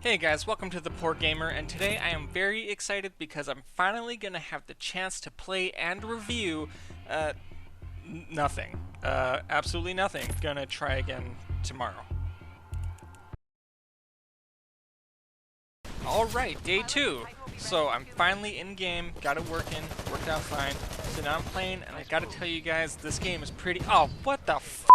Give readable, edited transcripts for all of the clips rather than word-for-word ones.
Hey guys, welcome to ThePoorGamer, and today I am very excited because I'm finally gonna have the chance to play and review, nothing. Absolutely nothing. Gonna try again tomorrow. Alright, day 2. So I'm finally in-game, got it working, worked out fine. So now I'm playing, and I gotta tell you guys, this game is pretty— oh, what the f—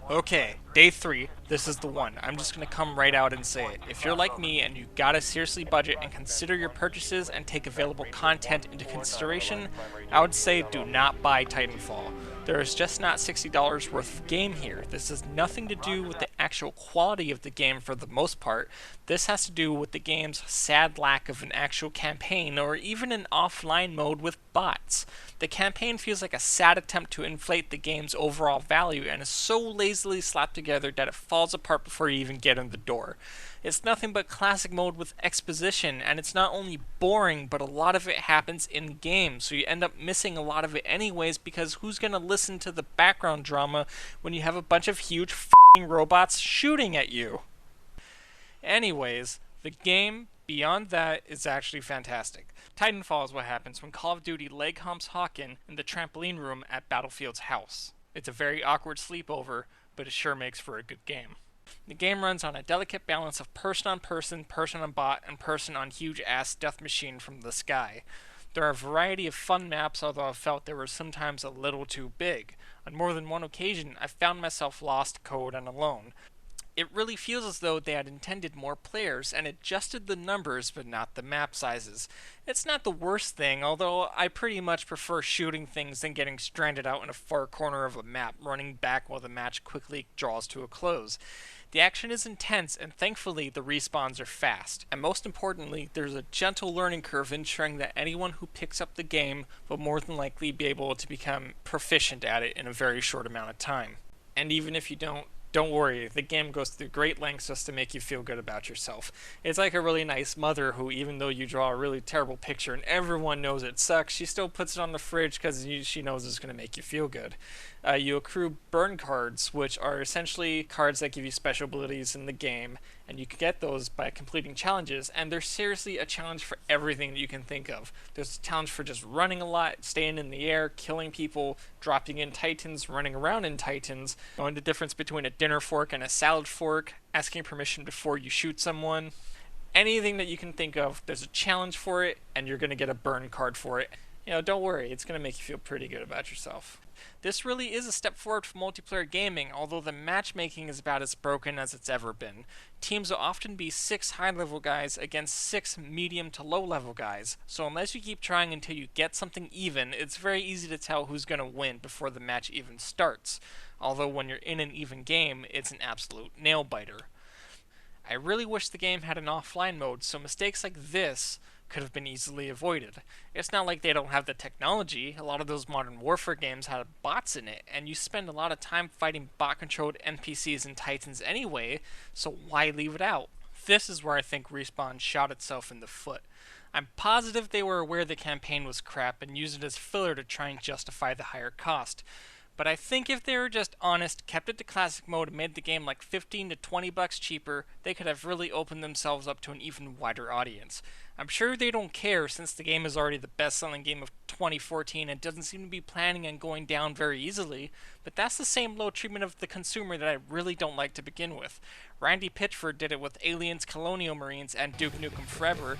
Okay, day 3, this is the one. I'm just gonna come right out and say it. If you're like me and you gotta seriously budget and consider your purchases and take available content into consideration, I would say do not buy Titanfall. There is just not $60 worth of game here. This has nothing to do with the actual quality of the game for the most part. This has to do with the game's sad lack of an actual campaign or even an offline mode with bots. The campaign feels like a sad attempt to inflate the game's overall value and is so lazily slapped together that it falls apart before you even get in the door. It's nothing but classic mode with exposition, and it's not only boring, but a lot of it happens in game, so you end up missing a lot of it anyways, because who's gonna listen to the background drama when you have a bunch of huge f***ing robots shooting at you? Anyways, the game, beyond that, is actually fantastic. Titanfall is what happens when Call of Duty leg humps Hawken in the trampoline room at Battlefield's house. It's a very awkward sleepover, but it sure makes for a good game. The game runs on a delicate balance of person on person, person on bot, and person on huge ass death machine from the sky. There are a variety of fun maps, although I felt they were sometimes a little too big. On more than one occasion, I found myself lost, cold, and alone. It really feels as though they had intended more players and adjusted the numbers but not the map sizes. It's not the worst thing, although I pretty much prefer shooting things than getting stranded out in a far corner of a map, running back while the match quickly draws to a close. The action is intense, and thankfully the respawns are fast. And most importantly, there's a gentle learning curve ensuring that anyone who picks up the game will more than likely be able to become proficient at it in a very short amount of time. And even if you don't worry, the game goes through great lengths just to make you feel good about yourself. It's like a really nice mother who, even though you draw a really terrible picture and everyone knows it sucks, she still puts it on the fridge because she knows it's going to make you feel good. You accrue burn cards, which are essentially cards that give you special abilities in the game, and you can get those by completing challenges, and they're seriously a challenge for everything that you can think of. There's a challenge for just running a lot, staying in the air, killing people, dropping in titans, running around in titans, knowing the difference between a dinner fork and a salad fork, asking permission before you shoot someone. Anything that you can think of, there's a challenge for it, and you're going to get a burn card for it. Don't worry, it's going to make you feel pretty good about yourself. This really is a step forward for multiplayer gaming, although the matchmaking is about as broken as it's ever been. Teams will often be 6 high-level guys against 6 medium to low-level guys, so unless you keep trying until you get something even, it's very easy to tell who's going to win before the match even starts. Although when you're in an even game, it's an absolute nail-biter. I really wish the game had an offline mode, so mistakes like this could have been easily avoided. It's not like they don't have the technology. A lot of those Modern Warfare games had bots in it, and you spend a lot of time fighting bot-controlled NPCs and Titans anyway, so why leave it out? This is where I think Respawn shot itself in the foot. I'm positive they were aware the campaign was crap and used it as filler to try and justify the higher cost. But I think if they were just honest, kept it to classic mode, and made the game like 15 to 20 bucks cheaper, they could have really opened themselves up to an even wider audience. I'm sure they don't care since the game is already the best-selling game of 2014 and doesn't seem to be planning on going down very easily, but that's the same low treatment of the consumer that I really don't like to begin with. Randy Pitchford did it with Aliens, Colonial Marines, and Duke Nukem Forever,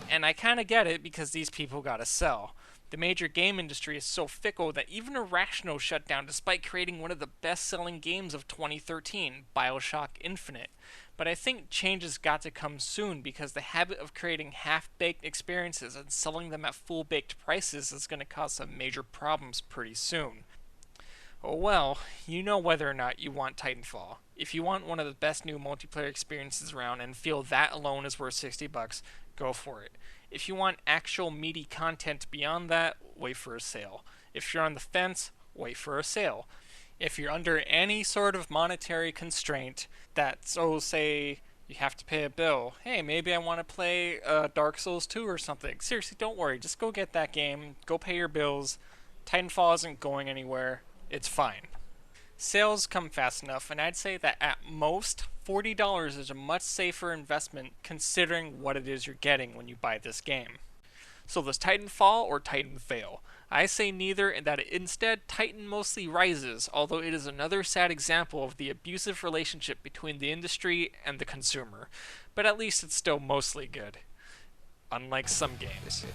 and I kinda get it because these people gotta sell. The major game industry is so fickle that even Irrational shut down despite creating one of the best-selling games of 2013, BioShock Infinite. But I think change has got to come soon because the habit of creating half-baked experiences and selling them at full-baked prices is going to cause some major problems pretty soon. Oh well, you know whether or not you want Titanfall. If you want one of the best new multiplayer experiences around and feel that alone is worth 60 bucks, go for it. If you want actual meaty content beyond that, wait for a sale. If you're on the fence, wait for a sale. If you're under any sort of monetary constraint that, so say, you have to pay a bill, hey, maybe I want to play Dark Souls 2 or something. Seriously, don't worry. Just go get that game. Go pay your bills. Titanfall isn't going anywhere. It's fine. Sales come fast enough, and I'd say that at most, $40 is a much safer investment considering what it is you're getting when you buy this game. So does Titan fall or Titan fail? I say neither, and that instead Titan mostly rises, although it is another sad example of the abusive relationship between the industry and the consumer. But at least it's still mostly good, unlike some games.